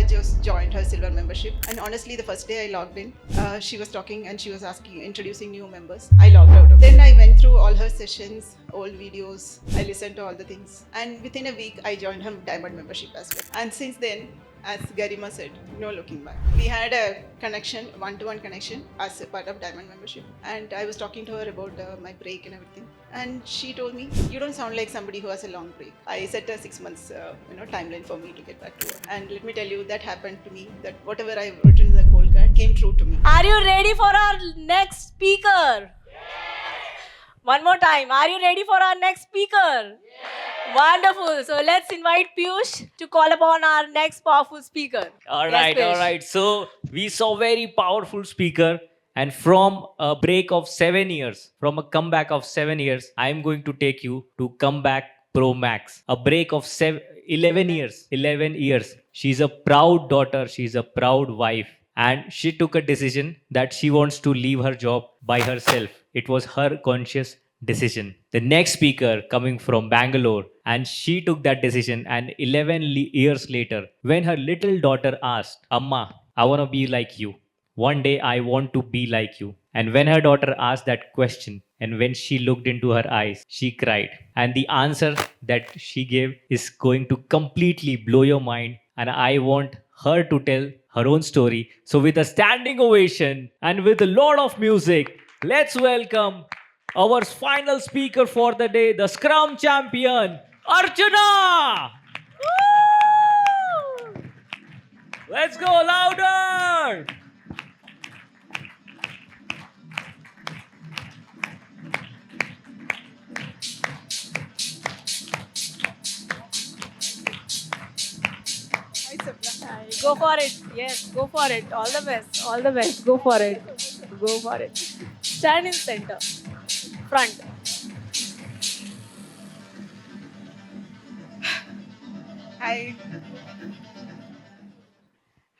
just joined her silver membership. And honestly, the first day I logged in, she was talking and she was introducing new members. I logged out of it. Then I went through all her sessions, old videos. I listened to all the things. And within a week, I joined her diamond membership as well. And since then, as Garima said, no looking back. We had a connection, one-to-one connection as a part of Diamond membership. And I was talking to her about my break and everything. And she told me, you don't sound like somebody who has a long break. I set a 6 months timeline for me to get back to work. And let me tell you, that happened to me, that whatever I wrote in the goal card came true to me. Are you ready for our next speaker? One more time. Are you ready for our next speaker? Wonderful. So let's invite Piyush to call upon our next powerful speaker. All Yes, right, Piyush. all right. So we saw very powerful speaker, and from a break of 7 years, from a comeback of 7 years, I am going to take you to Comeback Pro Max. A break of 11 years. 11 years. She's a proud daughter. She's a proud wife. And she took a decision that she wants to leave her job by herself. It was her conscious decision. The next speaker coming from Bangalore, and she took that decision. And 11 years later, when her little daughter asked, Amma, I want to be like you. One day I want to be like you. And when her daughter asked that question, and when she looked into her eyes, she cried. And the answer that she gave is going to completely blow your mind. And I want her to tell her own story. So, with a standing ovation and with a lot of music, let's welcome our final speaker for the day, the Scrum Champion, Archana! Woo! Let's go louder! Hi, Sapana. Go for it. Yes, go for it. All the best. All the best. Go for it. Go for it. Stand in center. Front. Hi.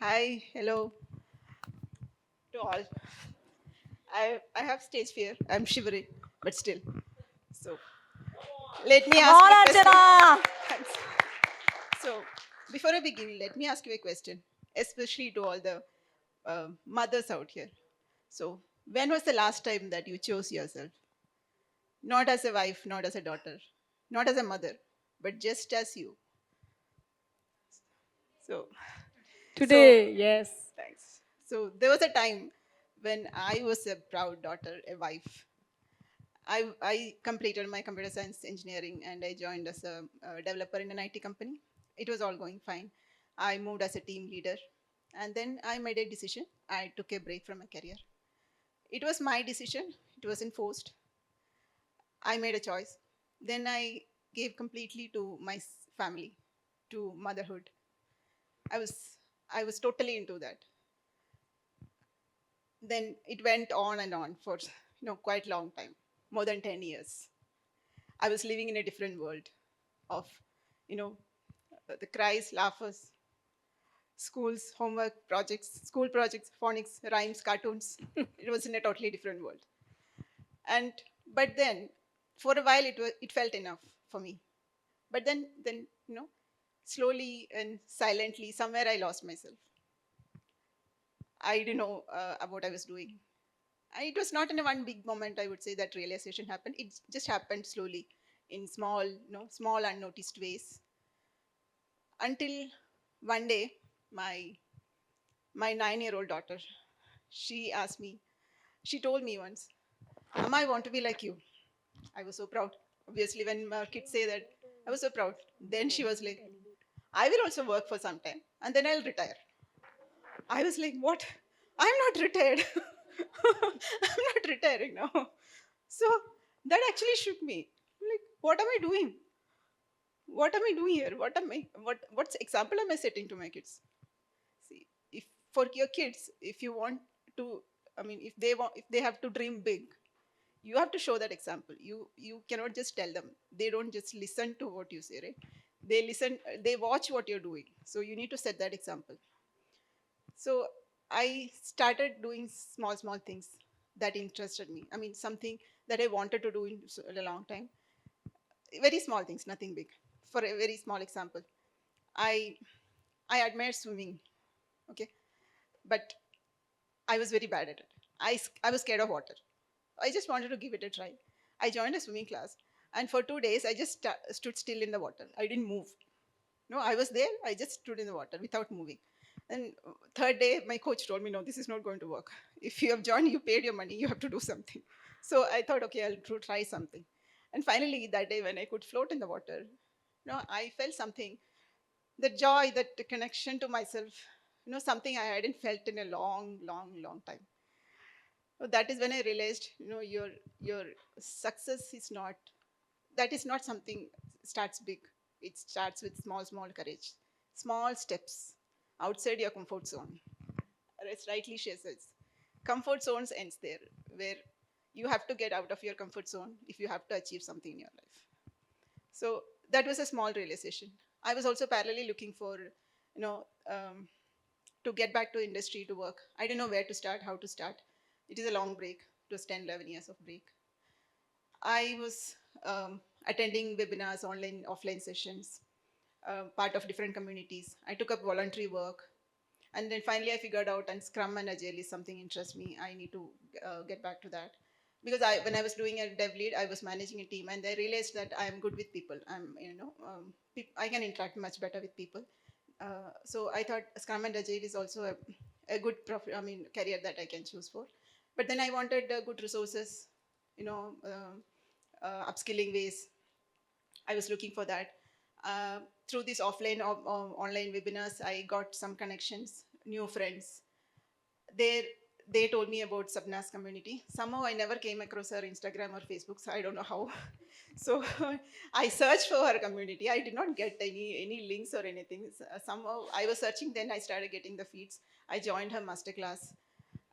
Hi, hello to all. I have stage fear. I'm shivering, but still. So let me Come ask on, you a question. Archana. Thanks. So before I begin, let me ask you a question, especially to all the mothers out here. So when was the last time that you chose yourself? Not as a wife, not as a daughter, not as a mother, but just as you. So Today, yes. thanks. So there was a time when I was a proud daughter, a wife. I completed my computer science engineering and I joined as a developer in an IT company. It was all going fine. I moved as a team leader and then I made a decision. I took a break from my career. It was my decision, it wasn't forced. I made a choice. Then I gave completely to my family, to motherhood. I was I was totally into that. Then it went on for quite long time, more than 10 years. I was living in a different world of you know the cries, laughers, schools, homework, projects, school projects, phonics, rhymes, cartoons. It was in a totally different world. And but then for a while it felt enough for me. But then slowly and silently somewhere I lost myself. I didn't know what I was doing. It was not in a one big moment, I would say, that realization happened. It just happened slowly in small unnoticed ways. Until one day, my 9-year-old daughter, she asked me, she told me once, Mama, I want to be like you. I was so proud. Obviously, when kids say that, I was so proud. Then she was like, I will also work for some time and then I'll retire. I was like, what? I'm not retired. I'm not retiring now. So that actually shook me. Like, what am I doing? What am I doing here? What's example am I setting to my kids? See, if for your kids, if you want to, if they have to dream big, you have to show that example. You cannot just tell them. They don't just listen to what you say, right? They listen, they watch what you're doing. So you need to set that example. So I started doing small things that interested me. I mean, something that I wanted to do in a long time. Very small things, nothing big. For a very small example, I I admire swimming. Okay, but I was very bad at it. I was scared of water. I just wanted to give it a try. I joined a swimming class, and for 2 days, I just stood still in the water. I didn't move. No, I was there. I just stood in the water without moving. And third day, my coach told me, no, this is not going to work. If you have joined, you paid your money, you have to do something. So I thought, okay, I'll try something. And finally, that day when I could float in the water, I felt something, the joy, that connection to myself, something I hadn't felt in a long, long, long time. So that is when I realized, your success is not, that is not something starts big. It starts with small, small courage, small steps outside your comfort zone. As rightly she says, comfort zones ends there, where you have to get out of your comfort zone if you have to achieve something in your life. So that was a small realization. I was also parallelly looking for, to get back to industry to work. I didn't know where to start, how to start. It is a long break. It was 10, 11 years of break. I was attending webinars, online, offline sessions, part of different communities. I took up voluntary work. And then finally, I figured out, and Scrum and Agile is something interests me. I need to get back to that. Because when I was doing a dev lead, I was managing a team, and I realized that I am good with people. I can interact much better with people. So I thought Scrum and Agile is also a good career that I can choose for. But then I wanted good resources, upskilling ways. I was looking for that. Through these offline or online webinars, I got some connections, new friends. There, they told me about Sapana's community. Somehow I never came across her Instagram or Facebook, so I don't know how. So I searched for her community. I did not get any links or anything. Somehow I was searching, then I started getting the feeds. I joined her masterclass,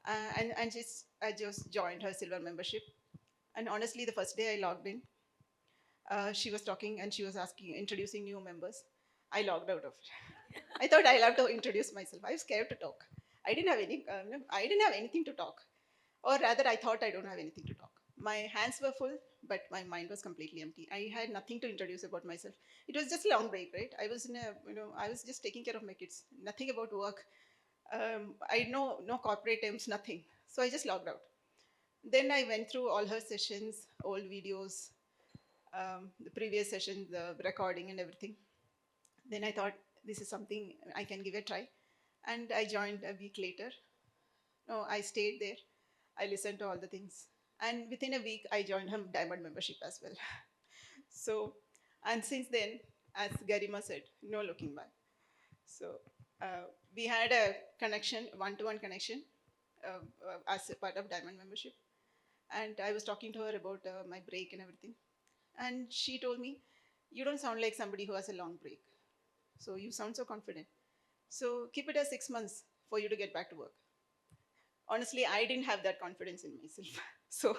I just joined her silver membership. And honestly, the first day I logged in, she was talking and she was introducing new members. I logged out of it. I thought I'll have to introduce myself. I was scared to talk. I didn't have anything to talk, or rather, I thought I don't have anything to talk. My hands were full, but my mind was completely empty. I had nothing to introduce about myself. It was just a long break, right? I was I was just taking care of my kids. Nothing about work. I know no corporate terms, nothing. So I just logged out. Then I went through all her sessions, old videos, the previous session, the recording and everything. Then I thought this is something I can give a try. And I joined a week later. No, I stayed there. I listened to all the things. And within a week, I joined her diamond membership as well. So, and since then, as Garima said, no looking back. So, we had a connection, one-to-one connection, as a part of diamond membership. And I was talking to her about my break and everything. And she told me, you don't sound like somebody who has a long break. So you sound so confident. So keep it as 6 months for you to get back to work. Honestly, I didn't have that confidence in myself. So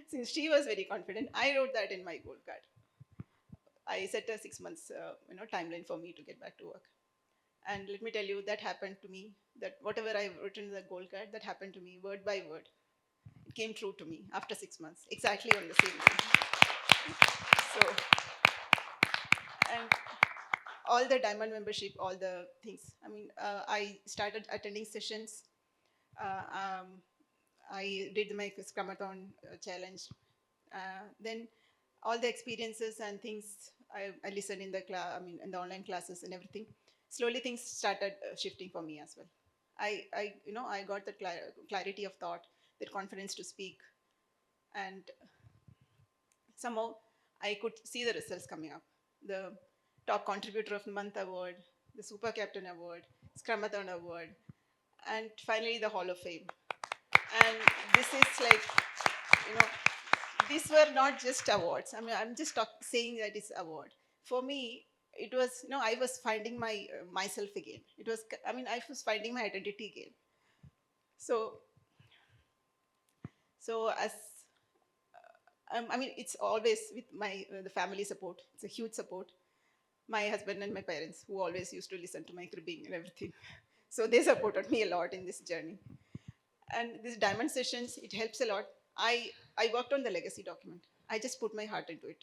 since she was very confident, I wrote that in my goal card. I set a 6 months timeline for me to get back to work. And let me tell you, that happened to me. That whatever I've written in the goal card, that happened to me word by word. It came true to me after 6 months, exactly on the same day. So, and all the diamond membership, all the things. I started attending sessions. Uh, um, I did my Scrumathon challenge. Then all the experiences and things I listened in the in the online classes and everything. Slowly things started shifting for me as well. I got the clarity of thought, that confidence to speak, and somehow I could see the results coming up. The top contributor of the month award, the super captain award, Scrumathon award, and finally the Hall of Fame. And this is like, you know, these were not just awards. I'm just saying that it's award. For me, it was, I was finding myself again. It was, I was finding my identity again. So, so as it's always with my the family support. It's a huge support. My husband and my parents, who always used to listen to my cribbing and everything. So they supported me a lot in this journey. And these diamond sessions, it helps a lot. I worked on the legacy document. I just put my heart into it.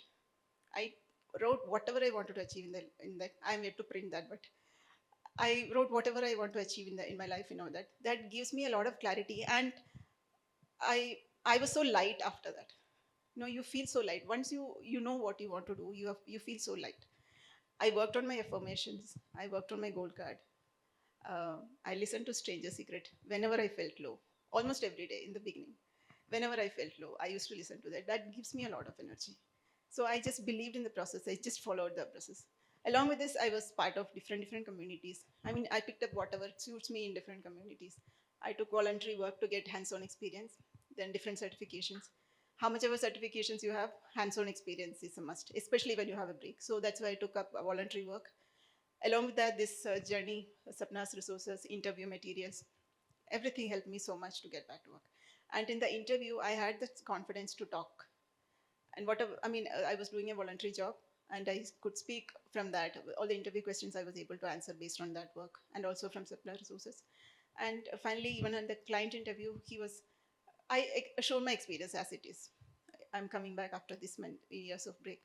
I wrote whatever I wanted to achieve in that. I'm yet to print that, but I wrote whatever I want to achieve in my life, that gives me a lot of clarity. And I was so light after that. You feel so light. Once you know what you want to do, you feel so light. I worked on my affirmations. I worked on my goal card. I listened to Stranger Secret whenever I felt low, almost every day in the beginning. Whenever I felt low, I used to listen to that. That gives me a lot of energy. So I just believed in the process. I just followed the process. Along with this, I was part of different communities. I mean, I picked up whatever suits me in different communities. I took voluntary work to get hands-on experience, then different certifications. How much ever certifications you have, hands-on experience is a must, especially when you have a break. So that's why I took up voluntary work. Along with that, this journey, Sapana's resources, interview materials, everything helped me so much to get back to work. And in the interview, I had the confidence to talk. And whatever, I was doing a voluntary job, and I could speak from that. All the interview questions I was able to answer based on that work, and also from Sapana resources. And finally, even in the client interview, I showed my experience as it is. I'm coming back after this many years of break.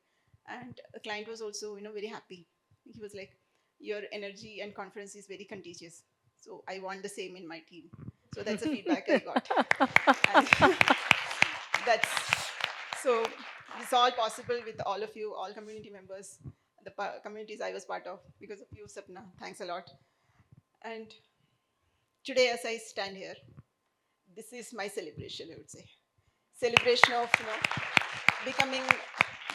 And the client was also, very happy. He was like, your energy and confidence is very contagious. So I want the same in my team. So that's the feedback I got. And that's so it's all possible with all of you, all community members, the communities I was part of because of you, Sapna. Thanks a lot. And today, as I stand here, this is my celebration, I would say. Celebration of, becoming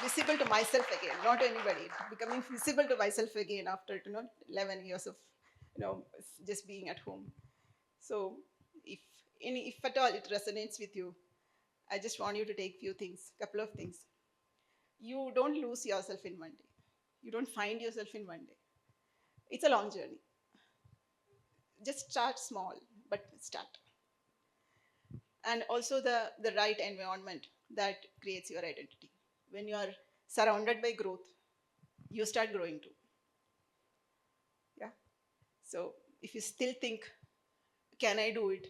visible to myself again, not anybody, becoming visible to myself again after, 11 years of, just being at home. So if at all it resonates with you, I just want you to take couple of things. You don't lose yourself in one day. You don't find yourself in one day. It's a long journey. Just start small, but start. And also the right environment that creates your identity. When you are surrounded by growth, you start growing too. Yeah. So if you still think, can I do it?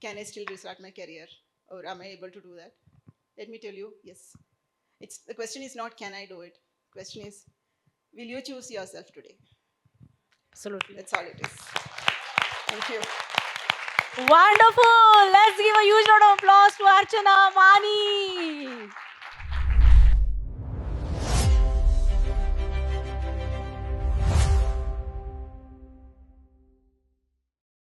Can I still restart my career? Or am I able to do that? Let me tell you, yes. The question is not, can I do it? The question is, will you choose yourself today? Absolutely. That's all it is. Thank you. Wonderful. Let's give a huge round of applause to Archana, Mani.